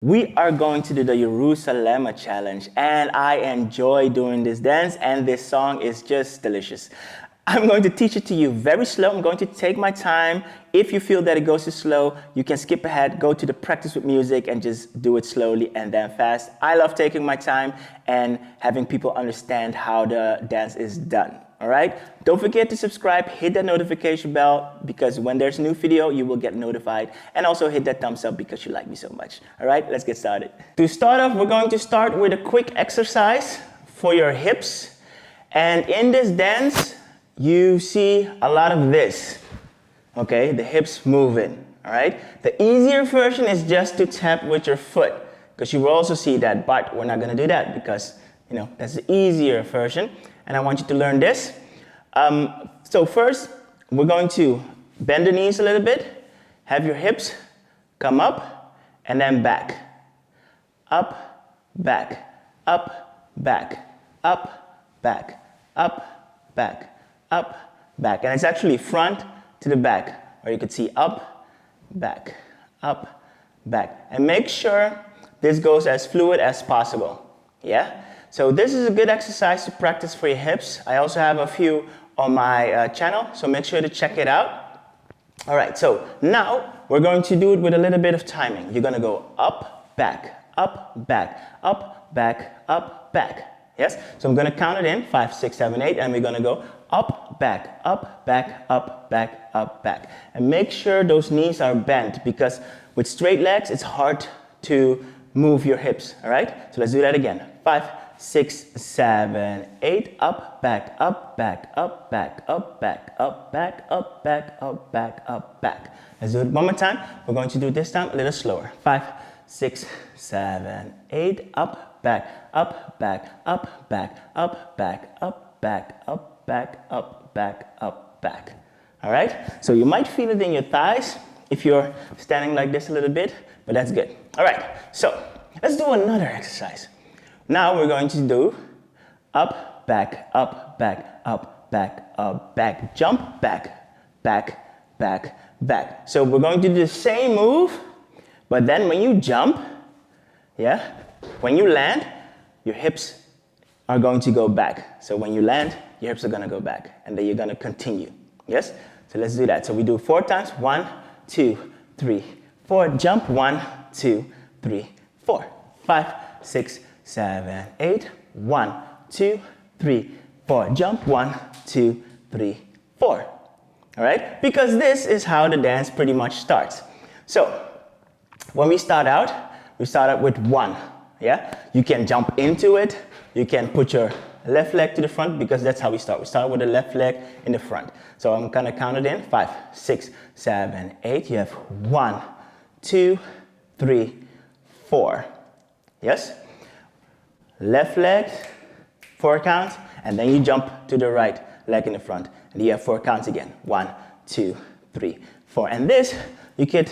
We are going to do the Jerusalema challenge, and I enjoy doing this dance, and this song is just delicious. I'm going to teach it to you very slow. I'm going to take my time. If you feel that it goes too slow, you can skip ahead, go to the practice with music, and just do it slowly and then fast. I love taking my time and having people understand how the dance is done. All right? Don't forget to subscribe, hit that notification bell, because when there's a new video, you will get notified. And also hit that thumbs up because you like me so much. All right, let's get started. To start off, we're going to start with a quick exercise for your hips. And in this dance, you see a lot of this. Okay, the hips moving. All right? The easier version is just to tap with your foot, because you will also see that, but we're not going to do that because, that's the easier version. And I want you to learn this. So first, we're going to bend the knees a little bit, have your hips come up, and then back. Up, back, up, back, up, back, up, back, up, back. And it's actually front to the back, or you could see up, back, and make sure this goes as fluid as possible. Yeah? So this is a good exercise to practice for your hips. I also have a few on my channel, so make sure to check it out. All right, so now we're going to do it with a little bit of timing. You're gonna go up, back, up, back, up, back, up, back. Yes? So I'm gonna count it in, 5, 6, 7, 8, and we're gonna go up, back, up, back, up, back, up, back. And make sure those knees are bent, because with straight legs, it's hard to move your hips, all right? So let's do that again. 5, 6, 7, 8, up, back, up, back, up, back, up, back, up, back, up, back, up, back, up, back. Let's do it one more time. We're going to do it this time a little slower. 5, 6, 7, 8, up, back, up, back, up, back, up, back, up, back, up, back, up, back, up, back. All right? So you might feel it in your thighs if you're standing like this a little bit, but that's good. All right, so let's do another exercise. Now we're going to do up, back, up, back, up, back, up, back, jump, back, back, back, back. So we're going to do the same move, but then when you jump, yeah, when you land, your hips are going to go back. So when you land, your hips are going to go back, and then you're going to continue. Yes? So let's do that. So we do 4 times. 1, 2, 3, 4. Jump. 1, 2, 3, 4. 5, 6, 7, 8. 1, 2, 3, 4. Jump. 1, 2, 3, 4. All right? Because this is how the dance pretty much starts. So when we start out with 1. Yeah? You can jump into it. You can put your left leg to the front, because that's how we start. We start with the left leg in the front. So I'm gonna count it in. 5, 6, 7, 8. You have 1, 2, 3, 4. Yes? Left leg, 4 counts, and then you jump to the right leg in the front. And you have 4 counts again. 1, 2, 3, 4. And this, you could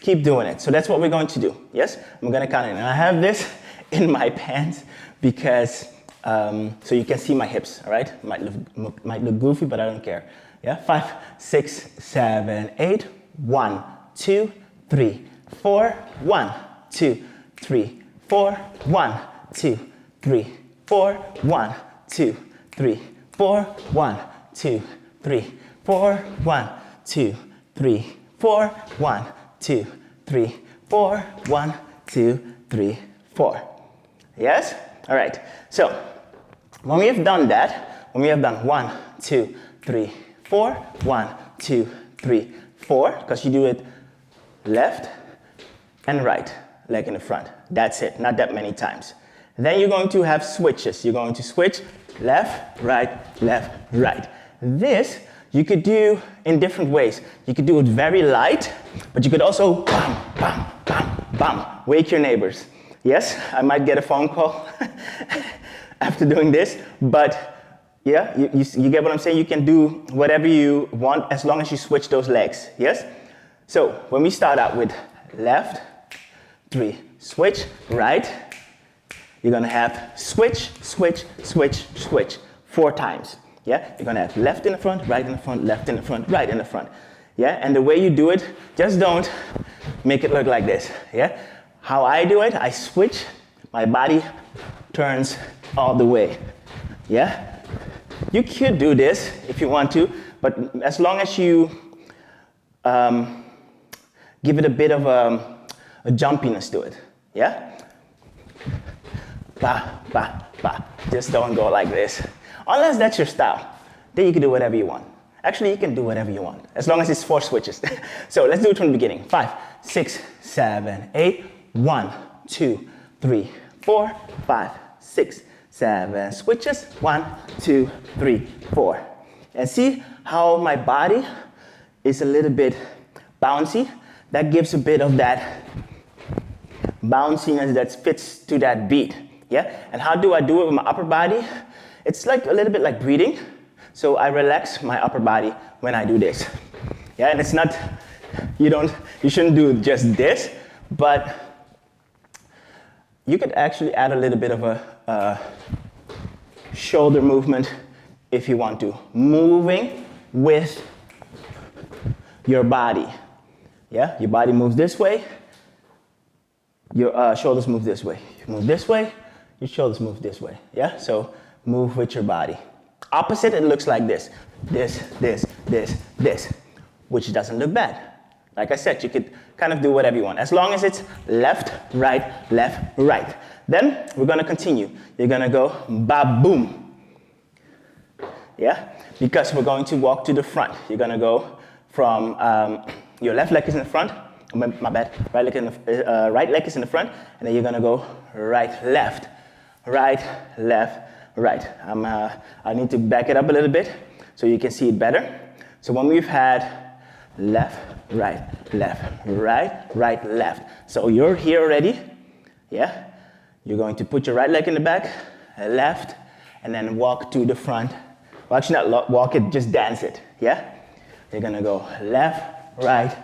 keep doing it. So that's what we're going to do. Yes? I'm gonna count it in. And I have this in my pants because so you can see my hips, all right? Might look goofy, but I don't care. Yeah? 5, 6, 7, 8. 1, 2, 3, 4. 1, 2, 3, 4. 1, 2, 3, 4. 1, 2, 3, 4. 1, 2, 3, 4. 1, 2, 3, 4. 1, 2, 3, 4. 1, 2, 3, 4. Yes? All right. So when we have done that, when we have done 1, 2, 3, 4, 1, 2, 3, 4, because you do it left and right leg in the front. That's it, not that many times. Then you're going to have switches. You're going to switch left, right, left, right. This you could do in different ways. You could do it very light, but you could also bam, bam, bam, bam, wake your neighbors. Yes, I might get a phone call after doing this, but yeah, you get what I'm saying? You can do whatever you want as long as you switch those legs, yes? So when we start out with left, 3, switch, right, you're gonna have switch, switch, switch, switch 4 times, yeah? You're gonna have left in the front, right in the front, left in the front, right in the front, yeah? And the way you do it, just don't make it look like this, yeah? How I do it, I switch, my body turns all the way. Yeah? You could do this if you want to, but as long as you give it a bit of a jumpiness to it. Yeah? Ba, ba, ba. Just don't go like this. Unless that's your style. Then you can do whatever you want. Actually, you can do whatever you want, as long as it's 4 switches. So let's do it from the beginning. 5, 6, 7, 8. 1, 2, 3, 4, 5, 6, 7. Switches. 1, 2, 3, 4. And see how my body is a little bit bouncy? That gives a bit of that bounciness that fits to that beat. Yeah? And how do I do it with my upper body? It's like a little bit like breathing. So I relax my upper body when I do this. Yeah, and it's not, you shouldn't do just this, but you could actually add a little bit of a shoulder movement if you want to. Moving with your body. Yeah, your body moves this way, your shoulders move this way. You move this way, your shoulders move this way. Yeah, so move with your body. Opposite, it looks like this. This, which doesn't look bad. Like I said, you could kind of do whatever you want, as long as it's left, right, left, right. Then we're gonna continue. You're gonna go ba-boom. Yeah, because we're going to walk to the front. You're gonna go from, your left leg is in the front, my bad, right leg is in the front, and then you're gonna go right, left, right. I need to back it up a little bit so you can see it better. So when we've had left, right, left. So you're here already, yeah? You're going to put your right leg in the back, left, and then walk to the front. Well, actually not walk it, just dance it, yeah? You're gonna go left, right.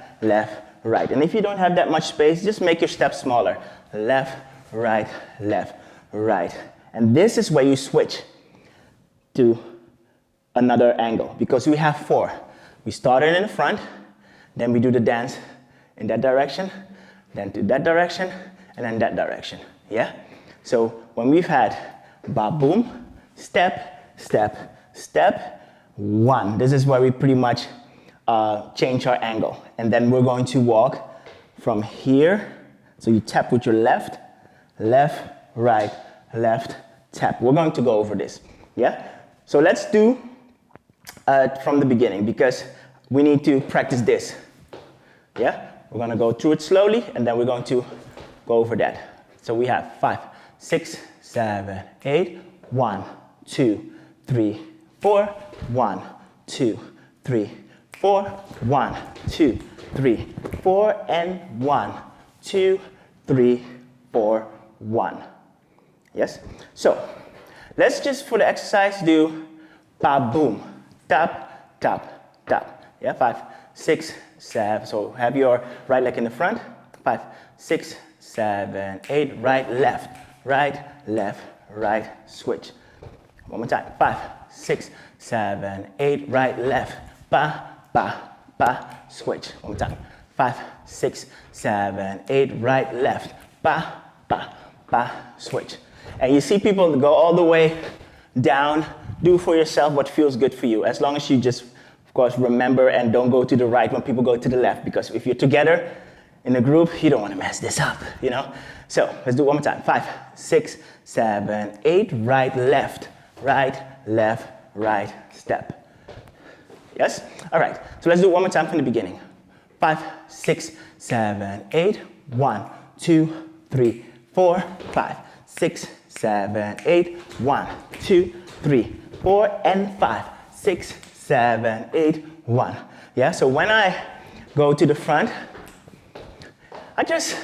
And if you don't have that much space, just make your steps smaller. Left, right. And this is where you switch to another angle, because we have 4. We started in the front, then we do the dance in that direction, then to that direction, and then that direction, yeah? So when we've had ba-boom, step, 1. This is where we pretty much change our angle. And then we're going to walk from here. So you tap with your left, right, tap. We're going to go over this, yeah? So let's do from the beginning, because we need to practice this, yeah? We're gonna go through it slowly, and then we're going to go over that. So we have 5, 6, 7, 8, 1, 2, 3, 4, 1, 2, 3, 4, 1, 2, 3, 4, and 1, 2, 3, 4, 1. Yes? So, let's just for the exercise do ba-boom, tap, tap, tap. Yeah, 5, 6, 7. So have your right leg in the front. 5, 6, 7, 8. Right, switch. One more time. 5, 6, 7, 8. Right, left. Ba, switch. One more time. 5, 6, 7, 8. Right, left. Ba, switch. And you see people go all the way down. Do for yourself what feels good for you, as long as you just, of course, remember and don't go to the right when people go to the left, because if you're together in a group, you don't want to mess this up, you know? So let's do it one more time. 5, 6, 7, 8, right, left, step. Yes? All right, so let's do it one more time from the beginning. 5, 6, 7, 8, 1, 2, 3, 4, 5, 6, 7, 8, 1, 2, 3, 4, and 5, 6, 7, 8, 1. Yeah, so when I go to the front, I just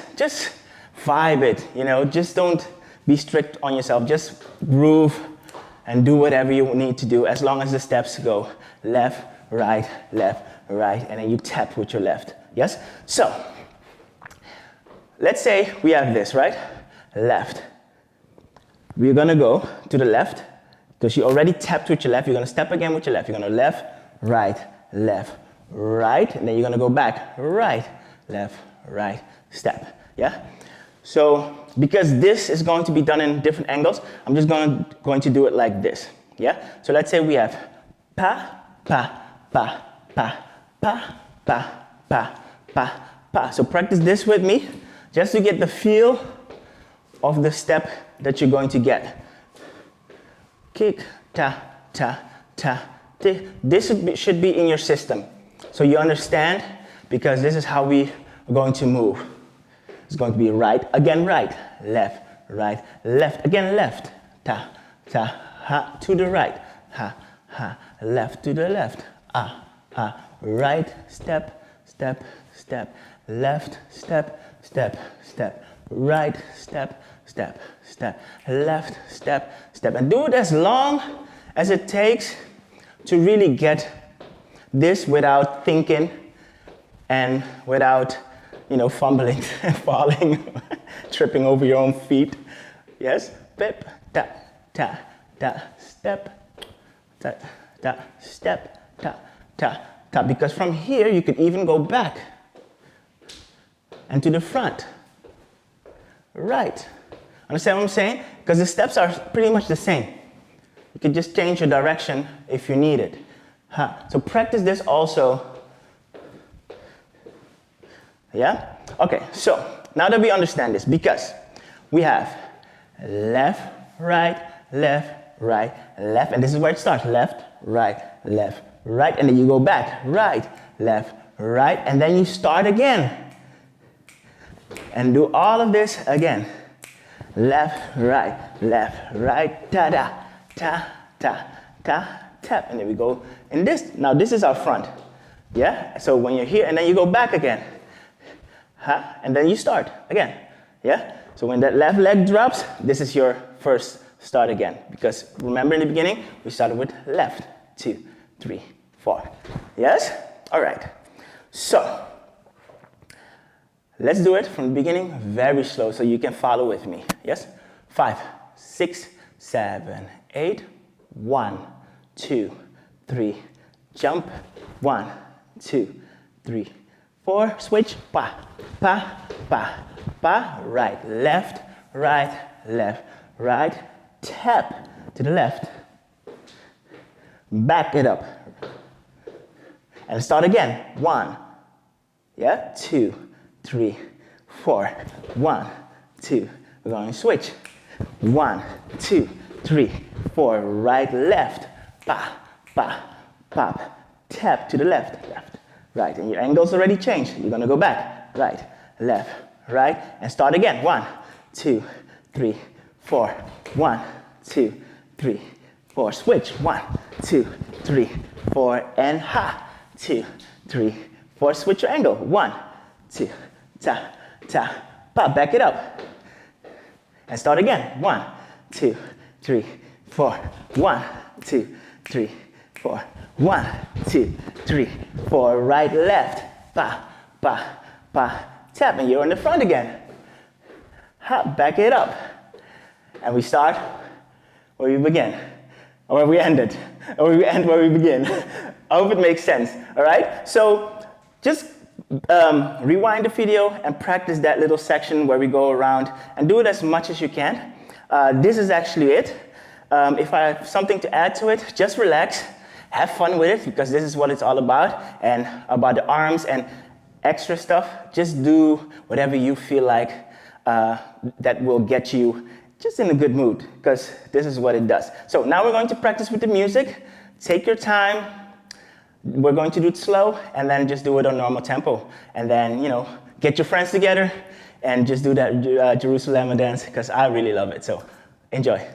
vibe it, you know, just don't be strict on yourself, just groove and do whatever you need to do, as long as the steps go left, right, and then you tap with your left, yes? So, let's say we have this, right? Left. We're gonna go to the left, because you already tapped with your left. You're gonna step again with your left. You're gonna left, right, and then you're gonna go back, right, step, yeah? So because this is going to be done in different angles, I'm just going to do it like this. Yeah? So let's say we have pa, pa, pa, pa, pa, pa, pa, pa, pa. So practice this with me just to get the feel of the step that you're going to get. Kick, ta, ta, ta. This should be in your system. So you understand, because this is how we are going to move. It's going to be right, again right, left, again left, ta, ta, ha, to the right, ha, ha, left to the left, ah, ah, right, step, step, step, left, step, step, step, right, step, step, step, left, step, step. And do it as long as it takes to really get this without thinking and without, fumbling and falling, tripping over your own feet. Yes? Pip, ta, ta, ta, step, ta, ta, step, ta, ta, ta. Because from here, you could even go back and to the front. Right. Understand what I'm saying? Because the steps are pretty much the same. You could just change your direction if you need it. So practice this also. Yeah? Okay, so now that we understand this, because we have left, right, left, and this is where it starts. Left, right, and then you go back. Right, left, right, and then you start again. And do all of this again. Left, right, ta, da, ta, ta, ta, tap. And then we go in this. Now this is our front. Yeah? So when you're here, and then you go back again. And then you start again. Yeah? So when that left leg drops, this is your first start again. Because remember in the beginning, we started with left, 2, 3, 4. Yes? All right. So let's do it from the beginning very slow so you can follow with me. Yes? 5, 6, 7, 8. 1, 2, 3. Jump. 1, 2, 3, 4. Switch. Pa, pa, pa, pa. Right, left, right. Tap to the left. Back it up. And start again. 1, yeah, 2, 3, 4. 1, 2. We're going to switch. 1, 2, 3, 4. Right, left. Pa, pa, pop. Tap to the left, right. And your angle's already changed. You're going to go back. Right, left, right. And start again. 1, 2, 3, 4. 1, 2, 3, 4. Switch. 1, 2, 3, 4. And ha. 2, 3, 4. Switch your angle. 1, 2, ta, ta, pop. Back it up. And start again. 1, 2, 3, 4. 1, 2, 3, 4. 1, 2, 3, 4. Right, left. Pa, pa, pa. Tap. And you're in the front again. Hop. Back it up. And we start where we begin. Or where we ended. Or we end where we begin. I hope it makes sense. All right? So just rewind the video and practice that little section where we go around and do it as much as you can. This is actually it. If I have something to add to it, just relax. Have fun with it, because this is what it's all about. And about the arms and extra stuff, just do whatever you feel like that will get you just in a good mood, because this is what it does. So now we're going to practice with the music. Take your time. We're going to do it slow, and then just do it on normal tempo. And then, get your friends together and just do that Jerusalema dance, because I really love it. So enjoy.